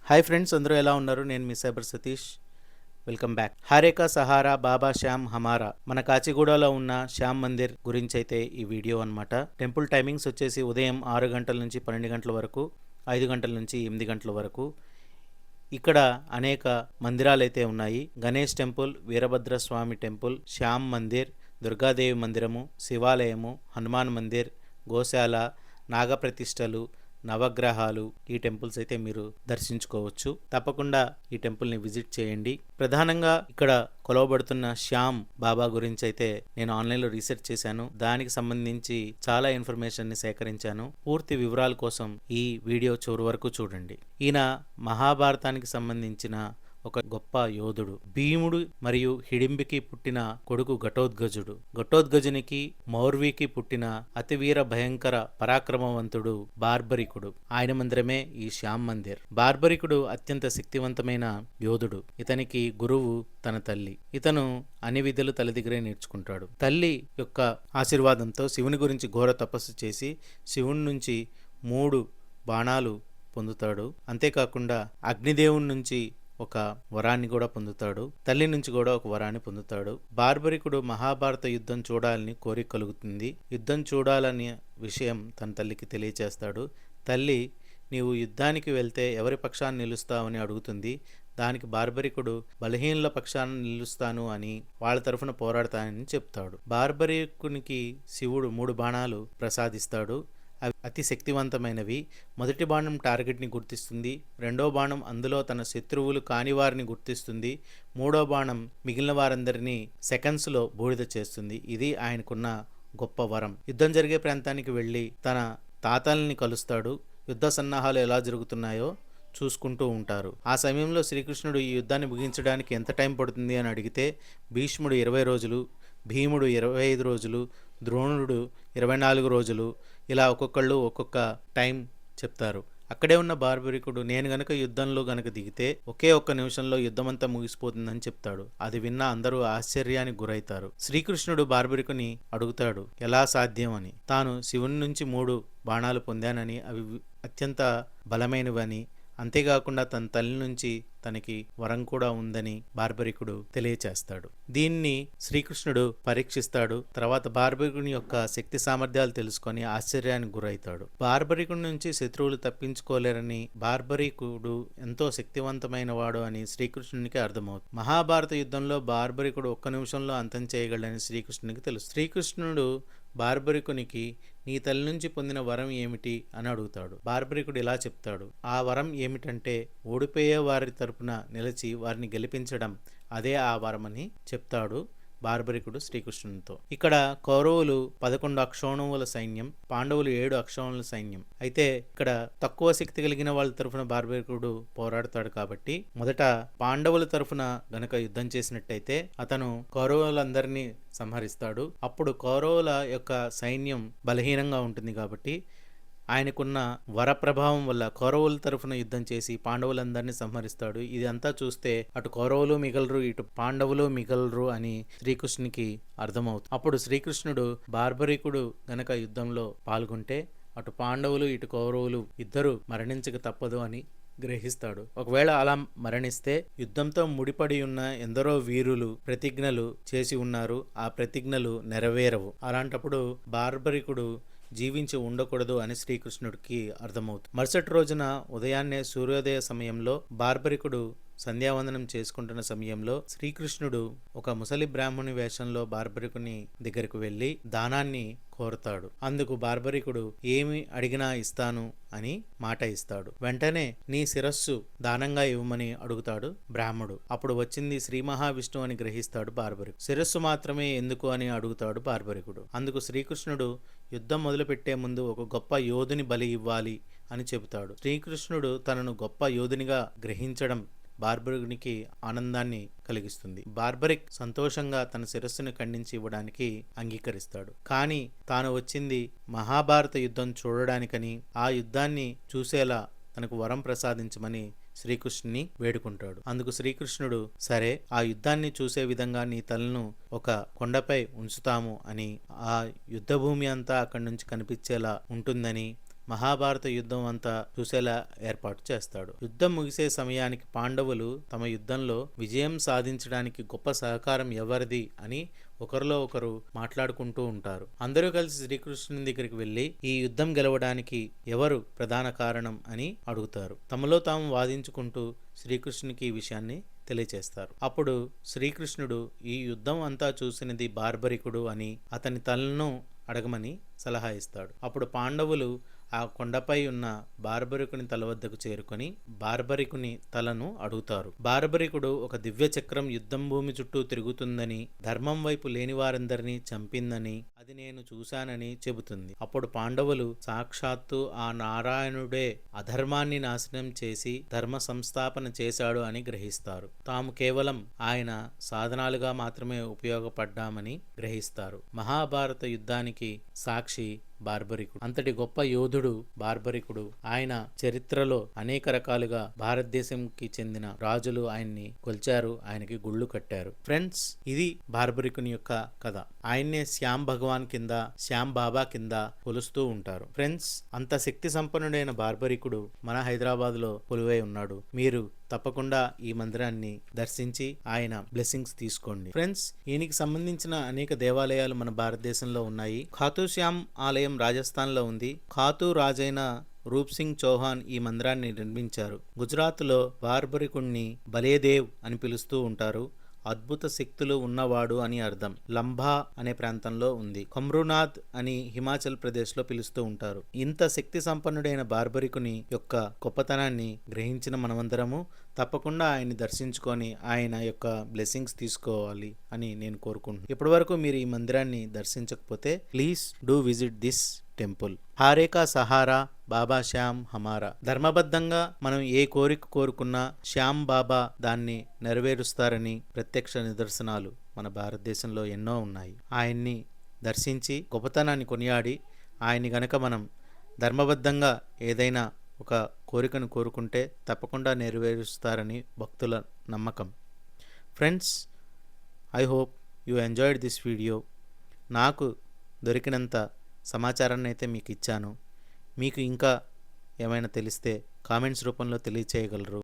Hi friends, అందరూ ఎలా ఉన్నారు? నేను మీ సైబర్ సతీష్. Welcome back. హారేకా సహారా బాబా శ్యామ్ హమారా మన కాచిగూడలో ఉన్న శ్యామ్ మందిర్ గురించి అయితే ఈ వీడియో అనమాట. టెంపుల్ టైమింగ్స్ వచ్చేసి ఉదయం 6 గంటల నుంచి 12 గంటల వరకు, 5 గంటల నుంచి 8 గంటల వరకు. ఇక్కడ అనేక మందిరాలు అయితే ఉన్నాయి. గణేష్ టెంపుల్, వీరభద్రస్వామి టెంపుల్, శ్యామ్ మందిర్, దుర్గాదేవి మందిరము, శివాలయము, హనుమాన్ మందిర్, గోశాల, నాగప్రతిష్టలు, నవగ్రహాలు, ఈ టెంపుల్స్ అయితే మీరు దర్శించుకోవచ్చు. తప్పకుండా ఈ టెంపుల్ని విజిట్ చేయండి. ప్రధానంగా ఇక్కడ కొలవబడుతున్న శ్యామ్ బాబా గురించి అయితే నేను ఆన్లైన్లో రీసెర్చ్ చేశాను. దానికి సంబంధించి చాలా ఇన్ఫర్మేషన్ని సేకరించాను. పూర్తి వివరాల కోసం ఈ వీడియో చివరి వరకు చూడండి. ఈయన మహాభారతానికి సంబంధించిన ఒక గొప్ప యోధుడు. భీముడు మరియు హిడింబికి పుట్టిన కొడుకు ఘటోత్కచుడు. ఘటోత్కచునికి మౌర్వికి పుట్టిన అతివీర భయంకర పరాక్రమవంతుడు బార్బరికుడు. ఆయన మందిరమే ఈ శ్యామ్ మందిర్. బార్బరికుడు అత్యంత శక్తివంతమైన యోధుడు. ఇతనికి గురువు తన తల్లి. ఇతను అన్ని విధులు తల్లి దగ్గరే నేర్చుకుంటాడు. తల్లి యొక్క ఆశీర్వాదంతో శివుని గురించి ఘోర తపస్సు చేసి శివుని నుంచి 3 బాణాలు పొందుతాడు. అంతేకాకుండా అగ్నిదేవుని నుంచి ఒక వరాన్ని కూడా పొందుతాడు. తల్లి నుంచి కూడా ఒక వరాన్ని పొందుతాడు. బార్బరికుడు మహాభారత యుద్ధం చూడాలని కోరిక కలుగుతుంది. యుద్ధం చూడాలనే విషయం తన తల్లికి తెలియచేస్తాడు. తల్లి, నీవు యుద్ధానికి వెళ్తే ఎవరి పక్షాన్ని నిలుస్తావని అడుగుతుంది. దానికి బార్బరికుడు బలహీనుల పక్షాన్ని నిలుస్తాను అని వాళ్ళ తరఫున పోరాడతానని చెప్తాడు. బార్బరికునికి శివుడు 3 బాణాలు ప్రసాదిస్తాడు. అవి అతి శక్తివంతమైనవి. మొదటి బాణం టార్గెట్ని గుర్తిస్తుంది. రెండో బాణం అందులో తన శత్రువులు కాని వారిని గుర్తిస్తుంది. మూడో బాణం మిగిలిన వారందరినీ సెకండ్స్లో బూడిద చేస్తుంది. ఇది ఆయనకున్న గొప్ప వరం. యుద్ధం జరిగే ప్రాంతానికి వెళ్ళి తన తాతల్ని కలుస్తాడు. యుద్ధ సన్నాహాలు ఎలా జరుగుతున్నాయో చూసుకుంటూ ఉంటారు. ఆ సమయంలో శ్రీకృష్ణుడు ఈ యుద్ధాన్ని ముగించడానికి ఎంత టైం పడుతుంది అని అడిగితే భీష్ముడు 20 రోజులు, భీముడు 25 రోజులు, ద్రోణుడు 24 రోజులు, ఇలా ఒక్కొక్కళ్ళు ఒక్కొక్క టైం చెప్తారు. అక్కడే ఉన్న బార్బరికుడు, నేను గనక యుద్ధంలో గనక దిగితే ఒకే ఒక్క నిమిషంలో యుద్ధమంతా ముగిసిపోతుందని చెప్తాడు. అది విన్న అందరూ ఆశ్చర్యానికి గురైతారు. శ్రీకృష్ణుడు బార్బరికుని అడుగుతాడు ఎలా సాధ్యం అని. తాను శివుని నుంచి 3 బాణాలు పొందానని, అవి అత్యంత బలమైనవని, అంతేకాకుండా తన తల్లి నుంచి తనకి వరం కూడా ఉందని బార్బరికుడు తెలియచేస్తాడు. దీన్ని శ్రీకృష్ణుడు పరీక్షిస్తాడు. తర్వాత బార్బరికుని యొక్క శక్తి సామర్థ్యాలు తెలుసుకొని ఆశ్చర్యానికి గురవుతాడు. బార్బరికుడి నుంచి శత్రువులు తప్పించుకోలేరని, బార్బరికుడు ఎంతో శక్తివంతమైన వాడు అని శ్రీకృష్ణునికి అర్థమవుతుంది. మహాభారత యుద్ధంలో బార్బరికుడు 1 నిమిషంలో అంతం చేయగలడని శ్రీకృష్ణునికి తెలుసు. శ్రీకృష్ణుడు బార్బరికునికి నీ తల్లి నుంచి పొందిన వరం ఏమిటి అని అడుగుతాడు. బార్బరికుడు ఇలా చెప్తాడు. ఆ వరం ఏమిటంటే ఓడిపోయే వారి తరపున నిలిచి వారిని గెలిపించడం, అదే ఆ వరమని చెప్తాడు బార్బరికుడు శ్రీకృష్ణునితో. ఇక్కడ కౌరవులు 11 అక్షౌణముల సైన్యం, పాండవులు 7 అక్షౌణుల సైన్యం. అయితే ఇక్కడ తక్కువ శక్తి కలిగిన వాళ్ళ తరఫున బార్బరికుడు పోరాడతాడు. కాబట్టి మొదట పాండవుల తరఫున గనక యుద్ధం చేసినట్టయితే అతను కౌరవులందరినీ సంహరిస్తాడు. అప్పుడు కౌరవుల యొక్క సైన్యం బలహీనంగా ఉంటుంది. కాబట్టి ఆయనకున్న వర ప్రభావం వల్ల కౌరవుల తరఫున యుద్ధం చేసి పాండవులందరినీ సంహరిస్తాడు. ఇది అంతా చూస్తే అటు కౌరవులు మిగలరు, ఇటు పాండవులు మిగలరు అని శ్రీకృష్ణునికి అర్థమవుతుంది. అప్పుడు శ్రీకృష్ణుడు బార్బరికుడు గనక యుద్ధంలో పాల్గొంటే అటు పాండవులు ఇటు కౌరవులు ఇద్దరు మరణించక తప్పదు అని గ్రహిస్తాడు. ఒకవేళ అలా మరణిస్తే యుద్ధంతో ముడిపడి ఉన్న ఎందరో వీరులు ప్రతిజ్ఞలు చేసి ఉన్నారు. ఆ ప్రతిజ్ఞలు నెరవేరవు. అలాంటప్పుడు బార్బరికుడు జీవించి ఉండకూడదు అని శ్రీకృష్ణుడికి అర్థమవుతుంది. మరుసటి రోజున ఉదయాన్నే సూర్యోదయ సమయంలో బార్బరికుడు సంధ్యావందనం చేసుకుంటున్న సమయంలో శ్రీకృష్ణుడు ఒక ముసలి బ్రాహ్మణి వేషంలో బార్బరికుని దగ్గరకు వెళ్ళి దానాన్ని కోరుతాడు. అందుకు బార్బరికుడు ఏమి అడిగినా ఇస్తాను అని మాట ఇస్తాడు. వెంటనే నీ శిరస్సు దానంగా ఇవ్వమని అడుగుతాడు బ్రాహ్మడు. అప్పుడు వచ్చింది శ్రీ మహావిష్ణువు అని గ్రహిస్తాడు బార్బరికుడు. శిరస్సు మాత్రమే ఎందుకు అని అడుగుతాడు బార్బరికుడు. అందుకు శ్రీకృష్ణుడు యుద్ధం మొదలుపెట్టే ముందు ఒక గొప్ప యోధుని బలి ఇవ్వాలి అని చెబుతాడు. శ్రీకృష్ణుడు తనను గొప్ప యోధునిగా గ్రహించడం బార్బరికునికి ఆనందాన్ని కలిగిస్తుంది. బార్బరిక్ సంతోషంగా తన శిరస్సును ఖండించి ఇవ్వడానికి అంగీకరిస్తాడు. కానీ తాను వచ్చింది మహాభారత యుద్ధం చూడడానికని, ఆ యుద్ధాన్ని చూసేలా తనకు వరం ప్రసాదించమని శ్రీకృష్ణుని వేడుకుంటాడు. అందుకు శ్రీకృష్ణుడు సరే, ఆ యుద్ధాన్ని చూసే విధంగా నీ తలను ఒక కొండపై ఉంచుతాము అని, ఆ యుద్ధ భూమి అంతా అక్కడి నుంచి కనిపించేలా ఉంటుందని మహాభారత యుద్ధం అంతా చూసేలా ఏర్పాటు చేస్తాడు. యుద్ధం ముగిసే సమయానికి పాండవులు తమ యుద్ధంలో విజయం సాధించడానికి గొప్ప సహకారం ఎవరిది అని ఒకరిలో ఒకరు మాట్లాడుకుంటూ ఉంటారు. అందరూ కలిసి శ్రీకృష్ణుని దగ్గరికి వెళ్లి ఈ యుద్ధం గెలవడానికి ఎవరు ప్రధాన కారణం అని అడుగుతారు. తమలో తాము వాదించుకుంటూ శ్రీకృష్ణునికి ఈ విషయాన్ని తెలియచేస్తారు. అప్పుడు శ్రీకృష్ణుడు ఈ యుద్ధం అంతా చూసినది బార్బరికుడు అని అతని తలను అడగమని సలహా ఇస్తాడు. అప్పుడు పాండవులు ఆ కొండపై ఉన్న బార్బరికుని తల వద్దకు చేరుకొని బార్బరికుని తలను అడుగుతారు. బార్బరికుడు ఒక దివ్య చక్రం యుద్ధం భూమి చుట్టూ తిరుగుతుందని, ధర్మం వైపు లేని వారందరినీ చంపిందని, అది నేను చూశానని చెబుతుంది. అప్పుడు పాండవులు సాక్షాత్తు ఆ నారాయణుడే అధర్మాన్ని నాశనం చేసి ధర్మ సంస్థాపన చేశాడు అని గ్రహిస్తారు. తాము కేవలం ఆయన సాధనాలుగా మాత్రమే ఉపయోగపడ్డామని గ్రహిస్తారు. మహాభారత యుద్ధానికి సాక్షి బార్బరికుడు. అంతటి గొప్ప యోధుడు బార్బరికుడు. ఆయన చరిత్రలో అనేక రకాలుగా భారతదేశంకి చెందిన రాజులు ఆయన్ని కొల్చారు, ఆయనకి గుళ్ళు కట్టారు. ఫ్రెండ్స్, ఇది బార్బరికుని యొక్క కథ. ఆయన్నే శ్యామ్ భగవాన్ కింద, శ్యామ్ బాబా కింద కొలుస్తూ ఉంటారు. ఫ్రెండ్స్, అంత శక్తి సంపన్నుడైన బార్బరికుడు మన హైదరాబాద్ లో కొలువై ఉన్నాడు. మీరు తప్పకుండా ఈ మందిరాన్ని దర్శించి ఆయన బ్లెస్సింగ్స్ తీసుకోండి. ఫ్రెండ్స్, ఈయనకి సంబంధించిన అనేక దేవాలయాలు మన భారతదేశంలో ఉన్నాయి. ఖాతూ శ్యామ్ ఆలయం రాజస్థాన్ లో ఉంది. ఖాతూ రాజైన రూప్ సింగ్ చౌహాన్ ఈ మందిరాన్ని నిర్మించారు. గుజరాత్ లో బార్బరికుణ్ణి బలేదేవ్ అని పిలుస్తూ ఉంటారు. అద్భుత శక్తులు ఉన్నవాడు అని అర్థం. లంబా అనే ప్రాంతంలో ఉంది. కమ్రునాథ్ అని హిమాచల్ ప్రదేశ్ లో పిలుస్తూ ఉంటారు. ఇంత శక్తి సంపన్నుడైన బార్బరికుని యొక్క గొప్పతనాన్ని గ్రహించిన మనమందరము తప్పకుండా ఆయన్ని దర్శించుకొని ఆయన యొక్క బ్లెస్సింగ్స్ తీసుకోవాలి అని నేను కోరుకుంటున్నాను. ఇప్పటి వరకు మీరు ఈ మందిరాన్ని దర్శించకపోతే please do visit this temple. హారేకా సహారా బాబా శ్యామ్ హమారా. ధర్మబద్ధంగా మనం ఏ కోరిక కోరుకున్నా శ్యామ్ బాబా దాన్ని నెరవేరుస్తారని ప్రత్యక్ష నిదర్శనాలు మన భారతదేశంలో ఎన్నో ఉన్నాయి. ఆయన్ని దర్శించి గొప్పతనాన్ని కొనియాడి ఆయన్ని గనక మనం ధర్మబద్ధంగా ఏదైనా ఒక కోరికను కోరుకుంటే తప్పకుండా నెరవేరుస్తారని భక్తుల నమ్మకం. Friends, I hope you enjoyed this video. నాకు దొరికినంత సమాచారాన్ని అయితే మీకు ఇచ్చాను. మీకు ఇంకా ఏమైనా తెలిస్తే కామెంట్స్ రూపంలో తెలియచేయగలరు.